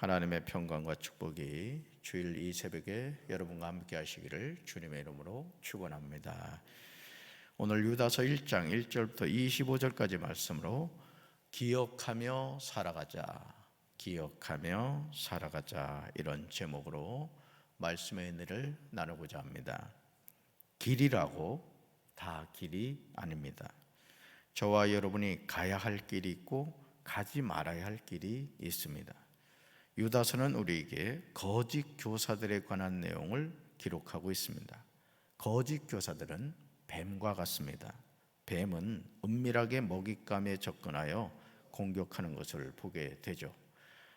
하나님의 평강과 축복이 주일 이 새벽에 여러분과 함께 하시기를 주님의 이름으로 축원합니다. 오늘 유다서 1장 1절부터 25절까지 말씀으로 기억하며 살아가자, 기억하며 살아가자, 이런 제목으로 말씀의 은혜를 나누고자 합니다. 길이라고 다 길이 아닙니다. 저와 여러분이 가야 할 길이 있고 가지 말아야 할 길이 있습니다. 유다서는 우리에게 거짓 교사들에 관한 내용을 기록하고 있습니다. 거짓 교사들은 뱀과 같습니다. 뱀은 은밀하게 먹잇감에 접근하여 공격하는 것을 보게 되죠.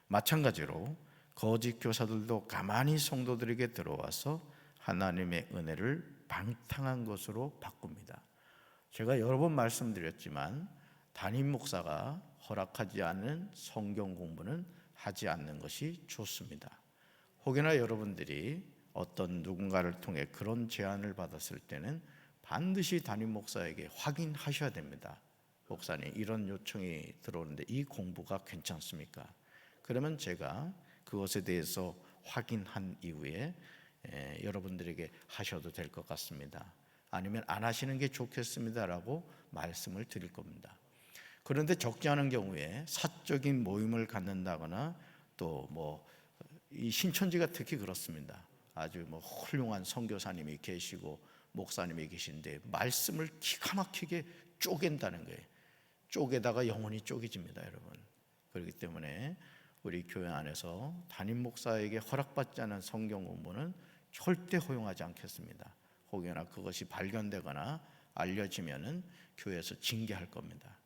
마찬가지로 거짓 교사들도 가만히 성도들에게 들어와서 하나님의 은혜를 방탕한 것으로 바꿉니다. 제가 여러 번 말씀드렸지만 담임 목사가 허락하지 않은 성경 공부는 하지 않는 것이 좋습니다. 혹여나 여러분들이 어떤 누군가를 통해 그런 제안을 받았을 때는 반드시 담임 목사에게 확인하셔야 됩니다. 목사님, 이런 요청이 들어오는데 이 공부가 괜찮습니까? 그러면 제가 그것에 대해서 확인한 이후에 여러분들에게 하셔도 될 것 같습니다. 아니면 안 하시는 게 좋겠습니다라고 말씀을 드릴 겁니다. 그런데 적지 않은 경우에 사적인 모임을 갖는다거나 또 이 신천지가 특히 그렇습니다. 아주 훌륭한 선교사님이 계시고 목사님이 계신데 말씀을 기가 막히게 쪼갠다는 거예요. 쪼개다가 영혼이 쪼개집니다, 여러분. 그렇기 때문에 우리 교회 안에서 담임 목사에게 허락받지 않은 성경 공부는 절대 허용하지 않겠습니다. 혹여나 그것이 발견되거나 알려지면은 교회에서 징계할 겁니다.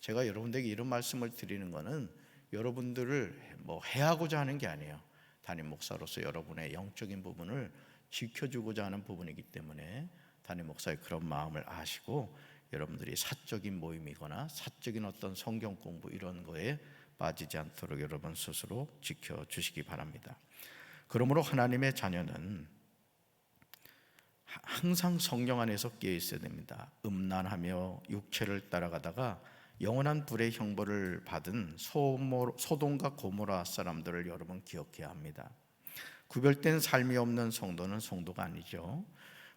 제가 여러분들에게 이런 말씀을 드리는 것은 여러분들을 해하고자 하는 게 아니에요. 담임 목사로서 여러분의 영적인 부분을 지켜주고자 하는 부분이기 때문에 담임 목사의 그런 마음을 아시고 여러분들이 사적인 모임이거나 사적인 어떤 성경 공부 이런 거에 빠지지 않도록 여러분 스스로 지켜주시기 바랍니다. 그러므로 하나님의 자녀는 항상 성령 안에서 깨어 있어야 됩니다. 음란하며 육체를 따라가다가 영원한 불의 형벌을 받은 소돔과 고모라 사람들을 여러분 기억해야 합니다. 구별된 삶이 없는 성도는 성도가 아니죠.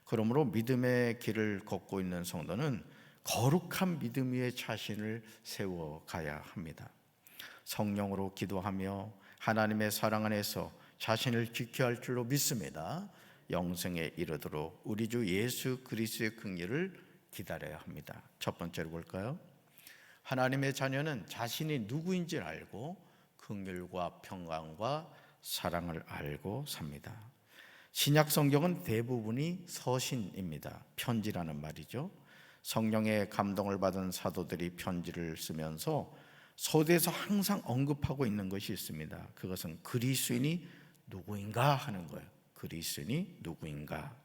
그러므로 믿음의 길을 걷고 있는 성도는 거룩한 믿음 위에 자신을 세워가야 합니다. 성령으로 기도하며 하나님의 사랑 안에서 자신을 지켜야 할 줄로 믿습니다. 영생에 이르도록 우리 주 예수 그리스도의 긍휼을 기다려야 합니다. 첫 번째로 볼까요? 하나님의 자녀는 자신이 누구인지를 알고 긍휼과 평강과 사랑을 알고 삽니다. 신약 성경은 대부분이 서신입니다. 편지라는 말이죠. 성령의 감동을 받은 사도들이 편지를 쓰면서 서두에서 항상 언급하고 있는 것이 있습니다. 그것은 그리스도인이 누구인가 하는 거예요. 그리스도인이 누구인가?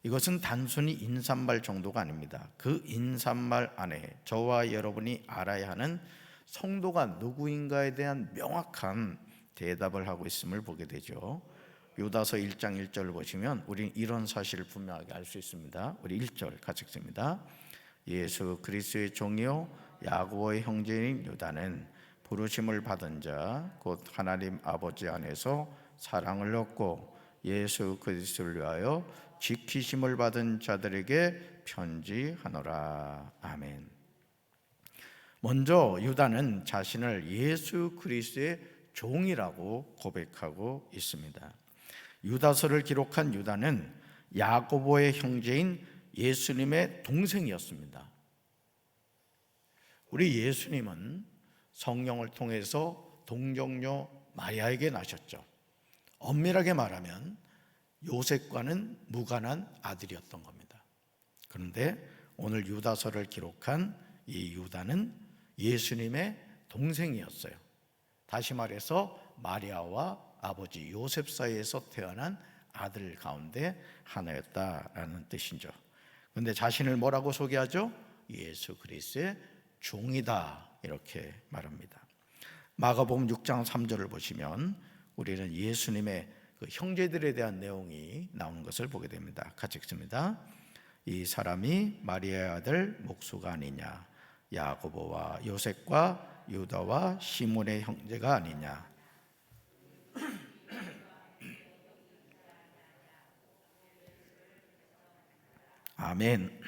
이것은 단순히 인사말 정도가 아닙니다. 그 인사말 안에 저와 여러분이 알아야 하는 성도가 누구인가에 대한 명확한 대답을 하고 있음을 보게 되죠. 유다서 1장 1절을 보시면 우리는 이런 사실을 분명하게 알 수 있습니다. 우리 1절 같이 읽습니다. 예수 그리스도의 종이요 야고보의 형제인 유다는 부르심을 받은 자 곧 하나님 아버지 안에서 사랑을 얻고 예수 그리스도를 위하여 지키심을 받은 자들에게 편지하노라. 아멘. 먼저 유다는 자신을 예수 그리스도의 종이라고 고백하고 있습니다. 유다서를 기록한 유다는 야고보의 형제인 예수님의 동생이었습니다. 우리 예수님은 성령을 통해서 동정녀 마리아에게 나셨죠. 엄밀하게 말하면 요셉과는 무관한 아들이었던 겁니다. 그런데 오늘 유다서를 기록한 이 유다는 예수님의 동생이었어요. 다시 말해서 마리아와 아버지 요셉 사이에서 태어난 아들 가운데 하나였다라는 뜻이죠. 그런데 자신을 뭐라고 소개하죠? 예수 그리스도의 종이다, 이렇게 말합니다. 마가복음 6장 3절을 보시면 우리는 예수님의 그 형제들에 대한 내용이 나오는 것을 보게 됩니다. 같이 읽습니다. 이 사람이 마리아의 아들 목수가 아니냐, 야고보와 요셉과 유다와 시몬의 형제가 아니냐. 아멘.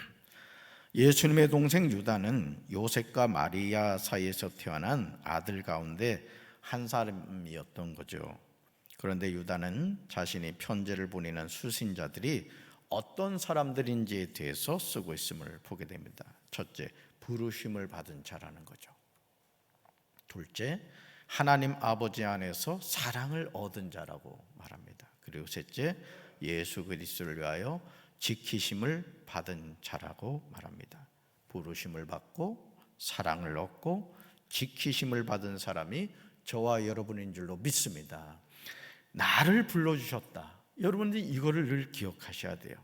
예수님의 동생 유다는 요셉과 마리아 사이에서 태어난 아들 가운데 한 사람이었던 거죠. 그런데 유다는 자신이 편지를 보내는 수신자들이 어떤 사람들인지에 대해서 쓰고 있음을 보게 됩니다. 첫째, 부르심을 받은 자라는 거죠. 둘째, 하나님 아버지 안에서 사랑을 얻은 자라고 말합니다. 그리고 셋째, 예수 그리스도를 위하여 지키심을 받은 자라고 말합니다. 부르심을 받고 사랑을 얻고 지키심을 받은 사람이 저와 여러분인 줄로 믿습니다. 나를 불러주셨다. 여러분들이 이거를 늘 기억하셔야 돼요.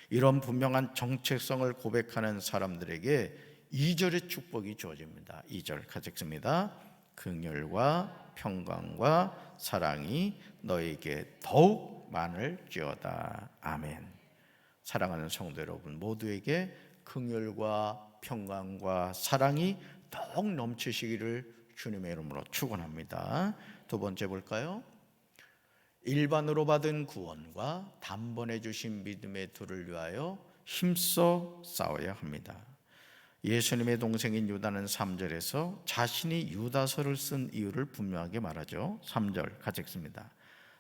이런 분명한 정체성을 고백하는 사람들에게 2절의 축복이 주어집니다. 2절 같이 읽습니다. 긍휼과 평강과 사랑이 너에게 더욱 많을지어다. 아멘. 사랑하는 성도 여러분 모두에게 긍휼과 평강과 사랑이 더욱 넘치시기를 주님의 이름으로 축원합니다. 두 번째 볼까요? 일반으로 받은 구원과 단번에 주신 믿음의 도를 위하여 힘써 싸워야 합니다. 예수님의 동생인 유다는 3절에서 자신이 유다서를 쓴 이유를 분명하게 말하죠. 3절 같이 읽습니다.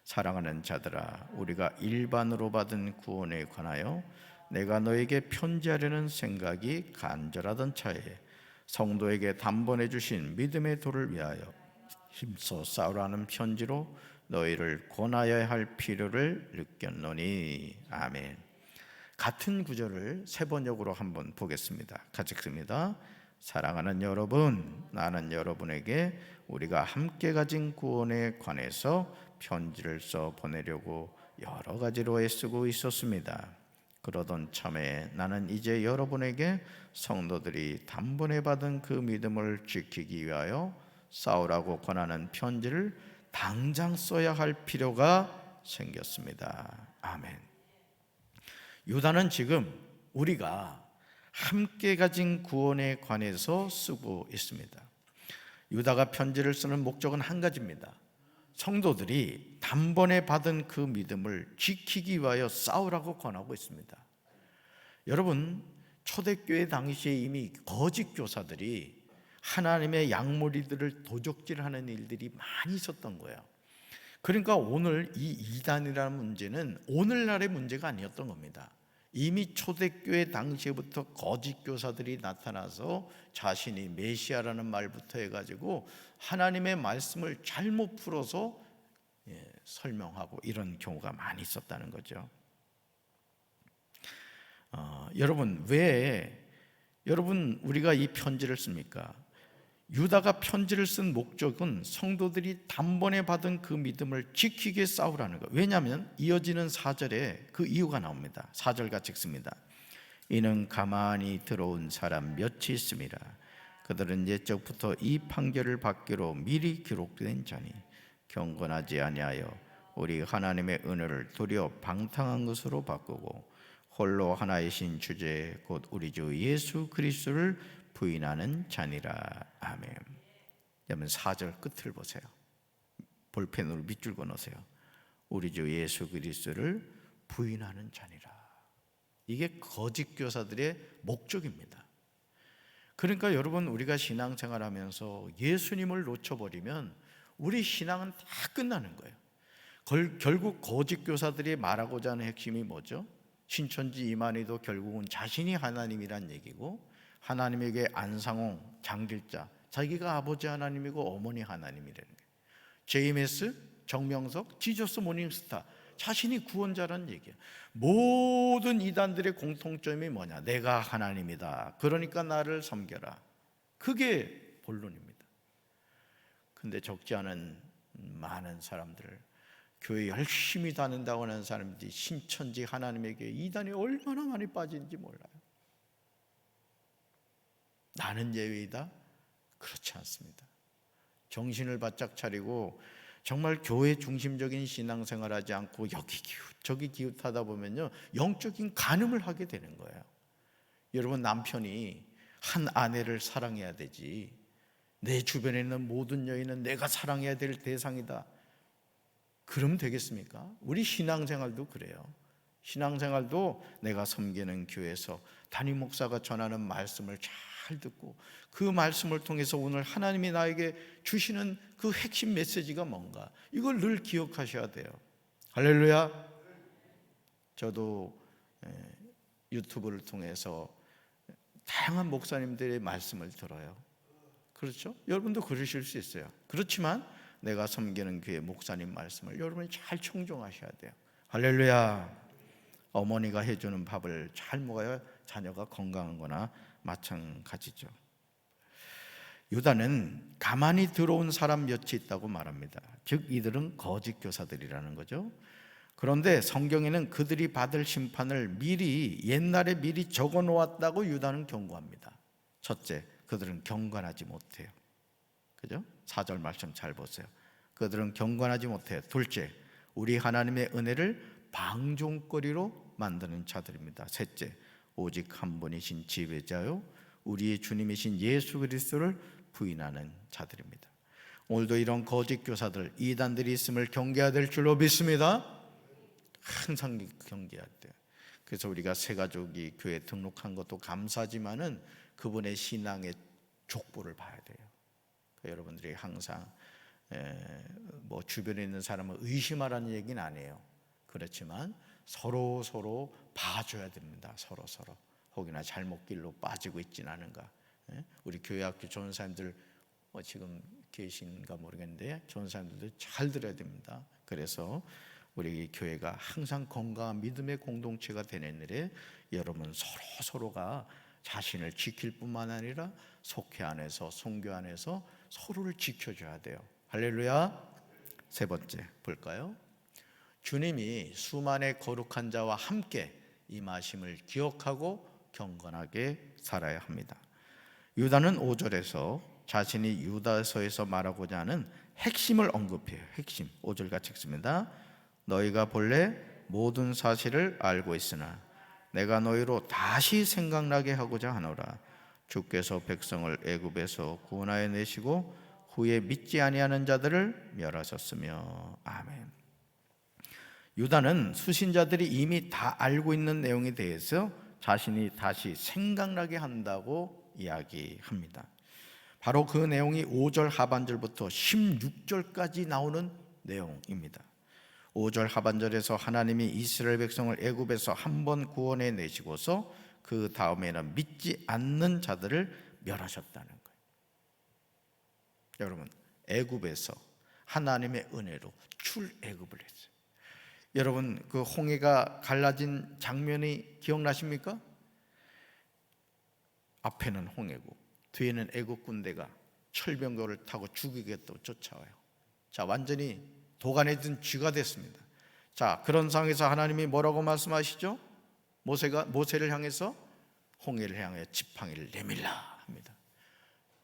사랑하는 자들아, 우리가 일반으로 받은 구원에 관하여 내가 너에게 편지하려는 생각이 간절하던 차에 성도에게 단번에 주신 믿음의 도를 위하여 힘써 싸우라는 편지로 너희를 권하여야 할 필요를 느꼈노니. 아멘. 같은 구절을 세 번역으로 한번 보겠습니다. 같이 읽습니다. 사랑하는 여러분, 나는 여러분에게 우리가 함께 가진 구원에 관해서 편지를 써 보내려고 여러 가지로 애쓰고 있었습니다. 그러던 참에 나는 이제 여러분에게 성도들이 단번에 받은 그 믿음을 지키기 위하여 싸우라고 권하는 편지를 당장 써야 할 필요가 생겼습니다. 아멘. 유다는 지금 우리가 함께 가진 구원에 관해서 쓰고 있습니다. 유다가 편지를 쓰는 목적은 한 가지입니다. 성도들이 단번에 받은 그 믿음을 지키기 위하여 싸우라고 권하고 있습니다. 여러분, 초대교회 당시에 이미 거짓 교사들이 하나님의 양무리들을 도적질하는 일들이 많이 있었던 거예요. 그러니까 오늘 이 이단이라는 문제는 오늘날의 문제가 아니었던 겁니다. 이미 초대교회 당시에부터 거짓 교사들이 나타나서 자신이 메시아라는 말부터 해가지고 하나님의 말씀을 잘못 풀어서 설명하고 이런 경우가 많이 있었다는 거죠. 여러분, 왜 우리가 이 편지를 씁니까? 유다가 편지를 쓴 목적은 성도들이 단번에 받은 그 믿음을 지키게 싸우라는 거예요. 왜냐하면 이어지는 4절에 그 이유가 나옵니다. 4절 같이 읽습니다. 이는 가만히 들어온 사람 몇이 있음이라. 그들은 옛적부터 이 판결을 받기로 미리 기록된 자니 경건하지 아니하여 우리 하나님의 은혜를 도리어 방탕한 것으로 바꾸고 홀로 하나이신 주제 곧 우리 주 예수 그리스도를 부인하는 자니라. 아멘. 여러분 4절 끝을 보세요. 볼펜으로 밑줄 그어놓으세요. 우리 주 예수 그리스도를 부인하는 자니라. 이게 거짓 교사들의 목적입니다. 그러니까 여러분, 우리가 신앙생활하면서 예수님을 놓쳐버리면 우리 신앙은 다 끝나는 거예요. 결국 거짓 교사들이 말하고자 하는 핵심이 뭐죠? 신천지 이만희도 결국은 자신이 하나님이란 얘기고, 하나님에게 안상홍, 장길자, 자기가 아버지 하나님이고 어머니 하나님이라는 거예요. JMS, 정명석, 지저스 모닝스타, 자신이 구원자라는 얘기예요. 모든 이단들의 공통점이 뭐냐? 내가 하나님이다, 그러니까 나를 섬겨라. 그게 본론입니다. 근데 적지 않은 많은 사람들, 교회 열심히 다닌다고 하는 사람들이 신천지 하나님에게 이단에 얼마나 많이 빠진지 몰라요. 나는 예외이다? 그렇지 않습니다. 정신을 바짝 차리고 정말 교회 중심적인 신앙생활하지 않고 여기 기웃 저기 기웃하다 보면요, 영적인 간음을 하게 되는 거예요. 여러분, 남편이 한 아내를 사랑해야 되지, 내 주변에 있는 모든 여인은 내가 사랑해야 될 대상이다, 그러면 되겠습니까? 우리 신앙생활도 그래요. 신앙생활도 내가 섬기는 교회에서 담임 목사가 전하는 말씀을 잘 듣고 그 말씀을 통해서 오늘 하나님이 나에게 주시는 그 핵심 메시지가 뭔가, 이걸 늘 기억하셔야 돼요. 할렐루야. 저도 유튜브를 통해서 다양한 목사님들의 말씀을 들어요. 그렇죠? 여러분도 그러실 수 있어요. 그렇지만 내가 섬기는 교회 목사님 말씀을 여러분이 잘 청종하셔야 돼요. 할렐루야. 어머니가 해주는 밥을 잘 먹어야 자녀가 건강한 거나 마찬가지죠. 유다는 가만히 들어온 사람 몇이 있다고 말합니다. 즉 이들은 거짓 교사들이라는 거죠. 그런데 성경에는 그들이 받을 심판을 옛날에 미리 적어 놓았다고 유다는 경고합니다. 첫째, 그들은 경건하지 못해요. 그죠? 4절 말씀 잘 보세요. 그들은 경건하지 못해요. 둘째, 우리 하나님의 은혜를 방종거리로 만드는 자들입니다. 셋째, 오직 한 분이신 지배자요 우리의 주님이신 예수 그리스도를 부인하는 자들입니다. 오늘도 이런 거짓 교사들, 이단들이 있음을 경계해야 될 줄로 믿습니다. 항상 경계해야 돼요. 그래서 우리가 새가족이 교회에 등록한 것도 감사하지만은 그분의 신앙의 족보를 봐야 돼요. 그러니까 여러분들이 항상 뭐 주변에 있는 사람을 의심하라는 얘기는 아니에요. 그렇지만 서로 봐줘야 됩니다. 서로 혹이나 잘못길로 빠지고 있지는 않은가. 우리 교회 학교 좋은 사람들 지금 계신가 모르겠는데 좋은 사람들도 잘 들어야 됩니다. 그래서 우리 교회가 항상 건강한 믿음의 공동체가 되는 일에 여러분 서로가 자신을 지킬 뿐만 아니라 속회 안에서 선교 안에서 서로를 지켜줘야 돼요. 할렐루야. 세 번째 볼까요? 주님이 수만의 거룩한 자와 함께 임하심을 기억하고 경건하게 살아야 합니다. 유다는 5절에서 자신이 유다서에서 말하고자 하는 핵심을 언급해요. 핵심 5절 같이 읽습니다. 너희가 본래 모든 사실을 알고 있으나 내가 너희로 다시 생각나게 하고자 하노라. 주께서 백성을 애굽에서 구원하여 내시고 후에 믿지 아니하는 자들을 멸하셨으며. 아멘. 유다는 수신자들이 이미 다 알고 있는 내용에 대해서 자신이 다시 생각나게 한다고 이야기합니다. 바로 그 내용이 5절 하반절부터 16절까지 나오는 내용입니다. 5절 하반절에서 하나님이 이스라엘 백성을 애굽에서 한 번 구원해 내시고서 그 다음에는 믿지 않는 자들을 멸하셨다는 거예요. 여러분, 애굽에서 하나님의 은혜로 출애굽을 했어요. 여러분, 그 홍해가 갈라진 장면이 기억나십니까? 앞에는 홍해고 뒤에는 애국 군대가 철병거를 타고 죽이겠다고 쫓아와요. 자, 완전히 도간에 든 쥐가 됐습니다. 자, 그런 상황에서 하나님이 뭐라고 말씀하시죠? 모세를 향해서 홍해를 향해 지팡이를 내밀라 합니다.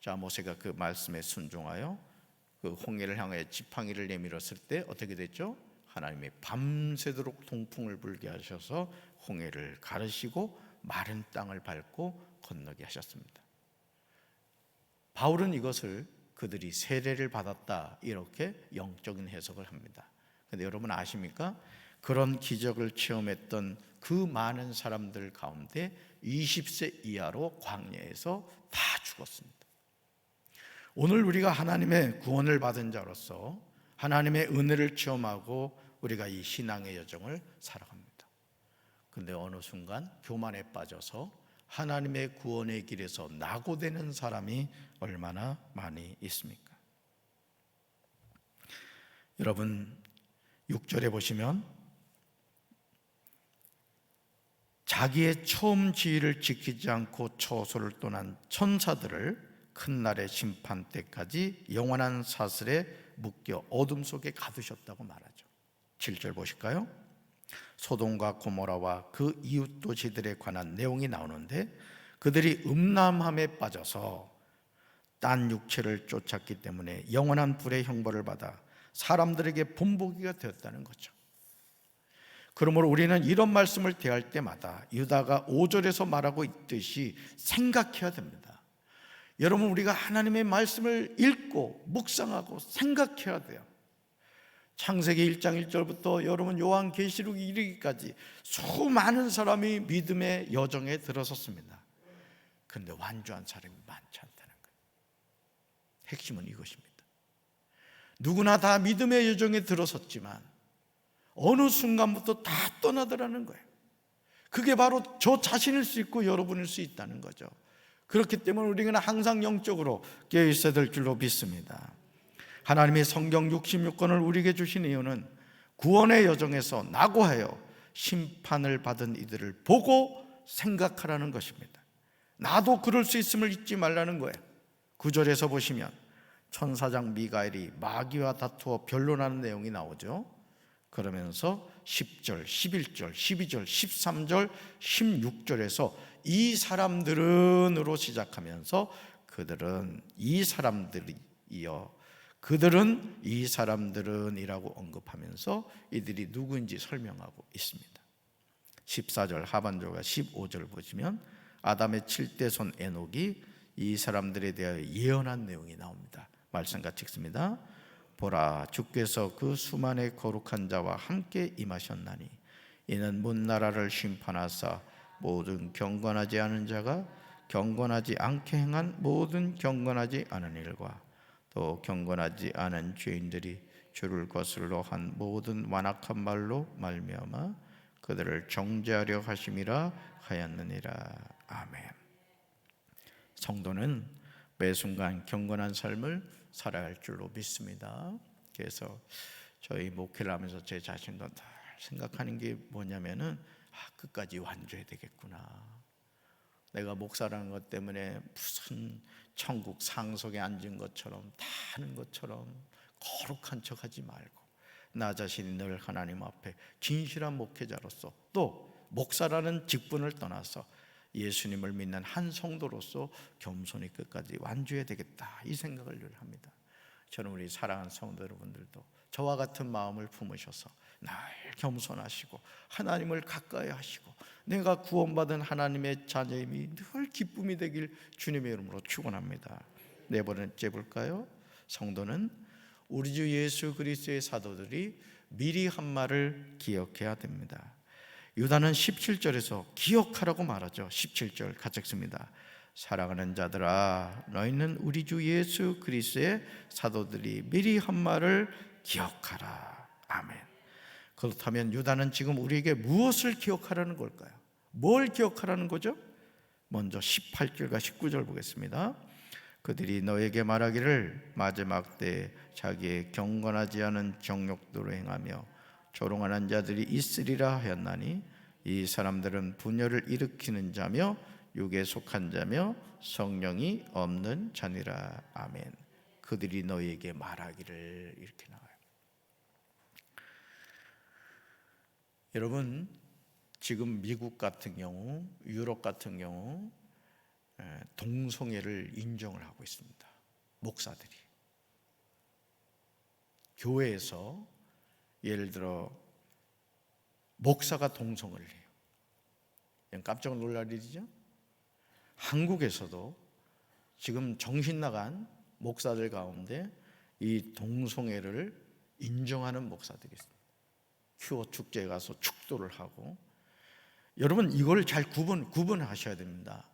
자, 모세가 그 말씀에 순종하여 그 홍해를 향해 지팡이를 내밀었을 때 어떻게 됐죠? 하나님이 밤새도록 동풍을 불게 하셔서 홍해를 가르시고 마른 땅을 밟고 건너게 하셨습니다. 바울은 이것을 그들이 세례를 받았다 이렇게 영적인 해석을 합니다. 그런데 여러분 아십니까? 그런 기적을 체험했던 그 많은 사람들 가운데 20세 이하로 광야에서 다 죽었습니다. 오늘 우리가 하나님의 구원을 받은 자로서 하나님의 은혜를 체험하고 우리가 이 신앙의 여정을 살아갑니다. 그런데 어느 순간 교만에 빠져서 하나님의 구원의 길에서 낙오되는 사람이 얼마나 많이 있습니까? 여러분 6절에 보시면 자기의 처음 지위를 지키지 않고 처소를 떠난 천사들을 큰 날의 심판 때까지 영원한 사슬에 묶여 어둠 속에 가두셨다고 말하죠. 7절 보실까요? 소돔과 고모라와 그 이웃 도시들에 관한 내용이 나오는데 그들이 음란함에 빠져서 딴 육체를 쫓았기 때문에 영원한 불의 형벌을 받아 사람들에게 본보기가 되었다는 거죠. 그러므로 우리는 이런 말씀을 대할 때마다 유다가 5절에서 말하고 있듯이 생각해야 됩니다. 여러분, 우리가 하나님의 말씀을 읽고 묵상하고 생각해야 돼요. 창세기 1장 1절부터 여러분 요한계시록 이르기까지 수많은 사람이 믿음의 여정에 들어섰습니다. 그런데 완주한 사람이 많지 않다는 거예요. 핵심은 이것입니다. 누구나 다 믿음의 여정에 들어섰지만 어느 순간부터 다 떠나더라는 거예요. 그게 바로 저 자신일 수 있고 여러분일 수 있다는 거죠. 그렇기 때문에 우리는 항상 영적으로 깨어 있어야 될 줄로 믿습니다. 하나님의 성경 66권을 우리에게 주신 이유는 구원의 여정에서 낙오하여 심판을 받은 이들을 보고 생각하라는 것입니다. 나도 그럴 수 있음을 잊지 말라는 거예요. 9절에서 보시면 천사장 미가엘이 마귀와 다투어 변론하는 내용이 나오죠. 그러면서 10절, 11절, 12절, 13절, 16절에서 이 사람들은으로 시작하면서 그들은 이 사람들이여 그들은 이 사람들은이라고 언급하면서 이들이 누구인지 설명하고 있습니다. 14절 하반절과 15절 보시면 아담의 7대 손 에녹이 이 사람들에 대하여 예언한 내용이 나옵니다. 말씀 같이 읽습니다. 보라, 주께서 그 수만의 거룩한 자와 함께 임하셨나니 이는 문 나라를 심판하사 모든 경건하지 않은 자가 경건하지 않게 행한 모든 경건하지 않은 일과 또 경건하지 않은 죄인들이 주를 거슬러 한 모든 완악한 말로 말미암아 그들을 정죄하려 하심이라 하였느니라. 아멘. 성도는 매 순간 경건한 삶을 살아야 할 줄로 믿습니다. 그래서 저희 목회를 하면서 제 자신도 늘 생각하는 게 뭐냐면은 끝까지 완주해야 되겠구나. 내가 목사라는 것 때문에 무슨 천국 상속에 앉은 것처럼 다 하는 것처럼 거룩한 척하지 말고 나 자신이 늘 하나님 앞에 진실한 목회자로서 또 목사라는 직분을 떠나서 예수님을 믿는 한 성도로서 겸손히 끝까지 완주해야 되겠다, 이 생각을 늘 합니다. 저는 우리 사랑하는 성도 여러분들도 저와 같은 마음을 품으셔서 늘 겸손하시고 하나님을 가까이 하시고 내가 구원받은 하나님의 자녀임이 늘 기쁨이 되길 주님의 이름으로 축원합니다. 네 번째 볼까요? 성도는 우리 주 예수 그리스도의 사도들이 미리 한 말을 기억해야 됩니다. 유다는 17절에서 기억하라고 말하죠. 17절 같이 읽습니다. 사랑하는 자들아, 너희는 우리 주 예수 그리스도의 사도들이 미리 한 말을 기억하라. 아멘. 그렇다면 유다는 지금 우리에게 무엇을 기억하라는 걸까요? 뭘 기억하라는 거죠? 먼저 18절과 19절 보겠습니다. 그들이 너에게 말하기를 마지막 때에 자기의 경건하지 않은 정욕대로 행하며 조롱하는 자들이 있으리라 하였나니 이 사람들은 분열을 일으키는 자며 육에 속한 자며 성령이 없는 자니라. 아멘. 그들이 너희에게 말하기를, 이렇게 나와요. 여러분, 지금 미국 같은 경우, 유럽 같은 경우 동성애를 인정을 하고 있습니다. 목사들이 교회에서 예를 들어 목사가 동성을 해요. 깜짝 놀랄 일이죠. 한국에서도 지금 정신 나간 목사들 가운데 이 동성애를 인정하는 목사들이 있습니다. 큐어 축제에 가서 축도를 하고. 여러분, 이걸 잘 구분하셔야 됩니다.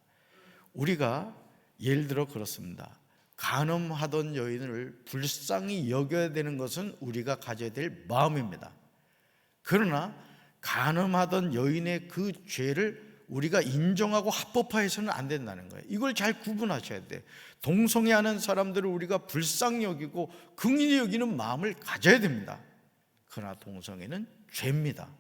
우리가 예를 들어 그렇습니다. 간음하던 여인을 불쌍히 여겨야 되는 것은 우리가 가져야 될 마음입니다. 그러나 간음하던 여인의 그 죄를 우리가 인정하고 합법화해서는 안 된다는 거예요. 이걸 잘 구분하셔야 돼. 동성애하는 사람들을 우리가 불쌍히 여기고 긍휼히 여기는 마음을 가져야 됩니다. 그러나 동성애는 죄입니다.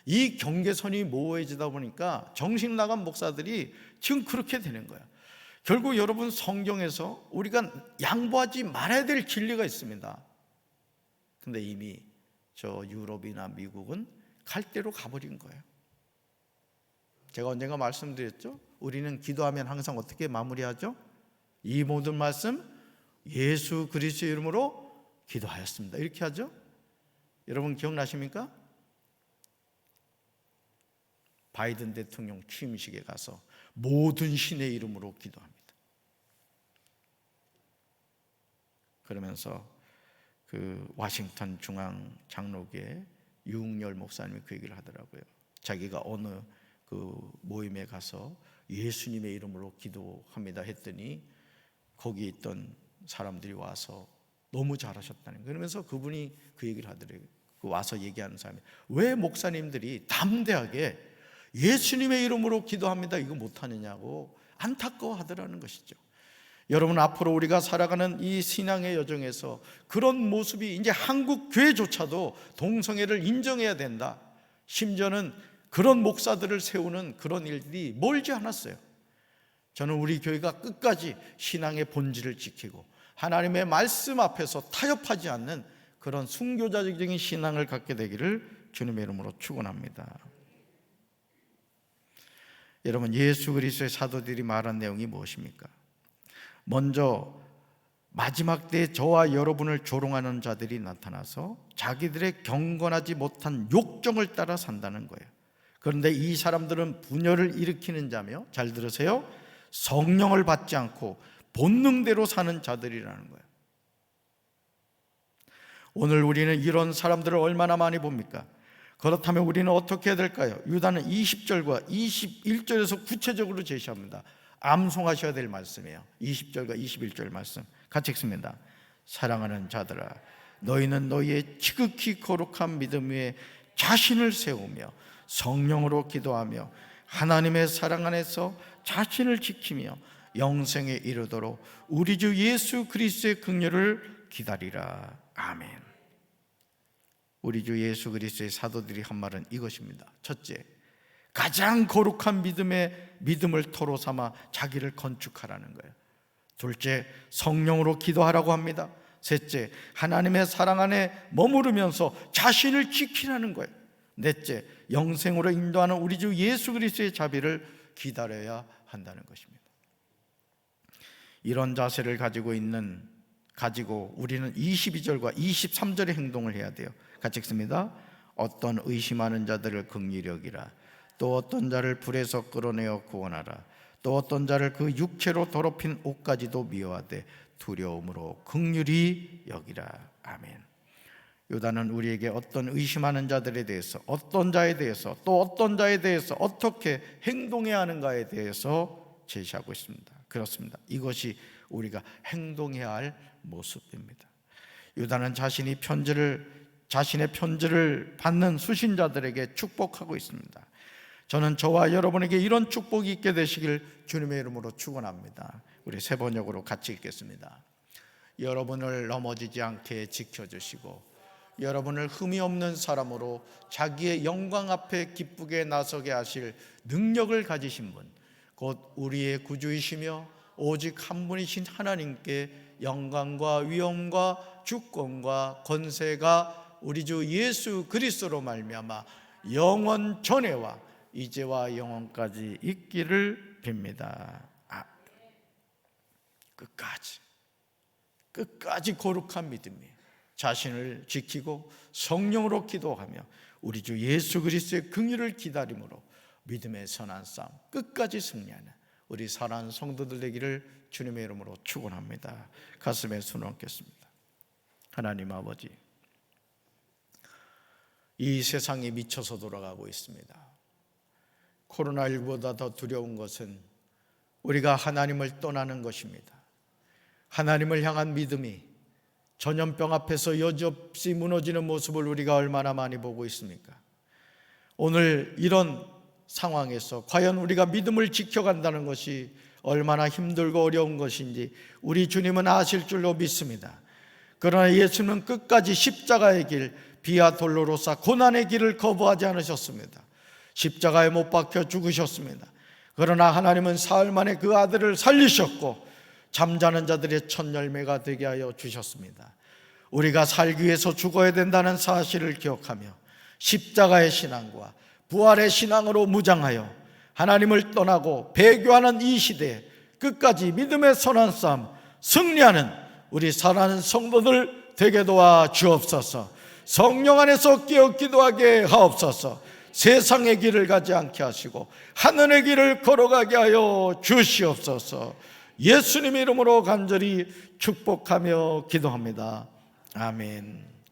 이 경계선이 모호해지다 보니까 정신 나간 목사들이 지금 그렇게 되는 거예요. 결국 여러분, 성경에서 우리가 양보하지 말아야 될 진리가 있습니다. 근데 이미 저 유럽이나 미국은 갈 대로 가버린 거예요. 제가 언젠가 말씀드렸죠. 우리는 기도하면 항상 어떻게 마무리하죠? 이 모든 말씀 예수 그리스도의 이름으로 기도하였습니다, 이렇게 하죠. 여러분 기억나십니까? 바이든 대통령 취임식에 가서 모든 신의 이름으로 기도합니다. 그러면서 그 그 워싱턴 중앙 장로교회 유흥열 목사님이 그 얘기를 하더라고요. 자기가 어느 그 모임에 가서 예수님의 이름으로 기도합니다 했더니 거기 있던 사람들이 와서 너무 잘하셨다는 거예요. 그러면서 그분이 그 얘기를 하더래요. 그 와서 얘기하는 사람이, 왜 목사님들이 담대하게 예수님의 이름으로 기도합니다 이거 못하느냐고 안타까워하더라는 것이죠. 여러분, 앞으로 우리가 살아가는 이 신앙의 여정에서 그런 모습이 이제 한국 교회조차도 동성애를 인정해야 된다, 심지어는 그런 목사들을 세우는 그런 일들이 멀지 않았어요. 저는 우리 교회가 끝까지 신앙의 본질을 지키고 하나님의 말씀 앞에서 타협하지 않는 그런 순교자적인 신앙을 갖게 되기를 주님의 이름으로 축원합니다. 여러분, 예수 그리스도의 사도들이 말한 내용이 무엇입니까? 먼저 마지막 때에 저와 여러분을 조롱하는 자들이 나타나서 자기들의 경건하지 못한 욕정을 따라 산다는 거예요. 그런데 이 사람들은 분열을 일으키는 자며, 잘 들으세요, 성령을 받지 않고 본능대로 사는 자들이라는 거예요. 오늘 우리는 이런 사람들을 얼마나 많이 봅니까? 그렇다면 우리는 어떻게 해야 될까요? 유다는 20절과 21절에서 구체적으로 제시합니다. 암송하셔야 될 말씀이에요. 20절과 21절 말씀 같이 읽습니다. 사랑하는 자들아, 너희는 너희의 지극히 거룩한 믿음 위에 자신을 세우며 성령으로 기도하며 하나님의 사랑 안에서 자신을 지키며 영생에 이르도록 우리 주 예수 그리스도의 긍휼을 기다리라. 아멘. 우리 주 예수 그리스도의 사도들이 한 말은 이것입니다. 첫째, 가장 거룩한 믿음을 토로 삼아 자기를 건축하라는 거예요. 둘째, 성령으로 기도하라고 합니다. 셋째, 하나님의 사랑 안에 머무르면서 자신을 지키라는 거예요. 넷째, 영생으로 인도하는 우리 주 예수 그리스도의 자비를 기다려야 한다는 것입니다. 이런 자세를 가지고 우리는 22절과 23절의 행동을 해야 돼요. 같이 읽습니다. 어떤 의심하는 자들을 긍휼히 여기라. 또 어떤 자를 불에서 끌어내어 구원하라. 또 어떤 자를 그 육체로 더럽힌 옷까지도 미워하되 두려움으로 긍휼히 여기라. 아멘. 유다는 우리에게 어떤 의심하는 자들에 대해서, 어떤 자에 대해서, 또 어떤 자에 대해서 어떻게 행동해야 하는가에 대해서 제시하고 있습니다. 그렇습니다. 이것이 우리가 행동해야 할 모습입니다. 유다는 자신의 편지를 받는 수신자들에게 축복하고 있습니다. 저는 저와 여러분에게 이런 축복이 있게 되시길 주님의 이름으로 축원합니다. 우리 세 번역으로 같이 읽겠습니다. 여러분을 넘어지지 않게 지켜주시고 여러분을 흠이 없는 사람으로 자기의 영광 앞에 기쁘게 나서게 하실 능력을 가지신 분, 곧 우리의 구주이시며 오직 한 분이신 하나님께 영광과 위엄과 주권과 권세가 우리 주 예수 그리스도로 말미암아 영원 전에와 이제와 영원까지 있기를 빕니다. 끝까지 거룩한 믿음이 자신을 지키고 성령으로 기도하며 우리 주 예수 그리스도의 긍휼을 기다림으로 믿음의 선한 싸움 끝까지 승리하는 우리 사랑하는 성도들 되기를 주님의 이름으로 축원합니다. 가슴에 손을 얹겠습니다. 하나님 아버지, 이 세상이 미쳐서 돌아가고 있습니다. 코로나19보다 더 두려운 것은 우리가 하나님을 떠나는 것입니다. 하나님을 향한 믿음이 전염병 앞에서 여지없이 무너지는 모습을 우리가 얼마나 많이 보고 있습니까? 오늘 이런 상황에서 과연 우리가 믿음을 지켜간다는 것이 얼마나 힘들고 어려운 것인지 우리 주님은 아실 줄로 믿습니다. 그러나 예수님은 끝까지 십자가의 길, 비아 돌로로사 고난의 길을 거부하지 않으셨습니다. 십자가에 못 박혀 죽으셨습니다. 그러나 하나님은 사흘 만에 그 아들을 살리셨고 잠자는 자들의 첫 열매가 되게 하여 주셨습니다. 우리가 살기 위해서 죽어야 된다는 사실을 기억하며 십자가의 신앙과 부활의 신앙으로 무장하여 하나님을 떠나고 배교하는 이 시대에 끝까지 믿음의 선한 싸움 승리하는 우리 사랑하는 성도들 되게 도와 주옵소서. 성령 안에서 깨어 기도하게 하옵소서. 세상의 길을 가지 않게 하시고 하늘의 길을 걸어가게 하여 주시옵소서. 예수님의 이름으로 간절히 축복하며 기도합니다. 아멘.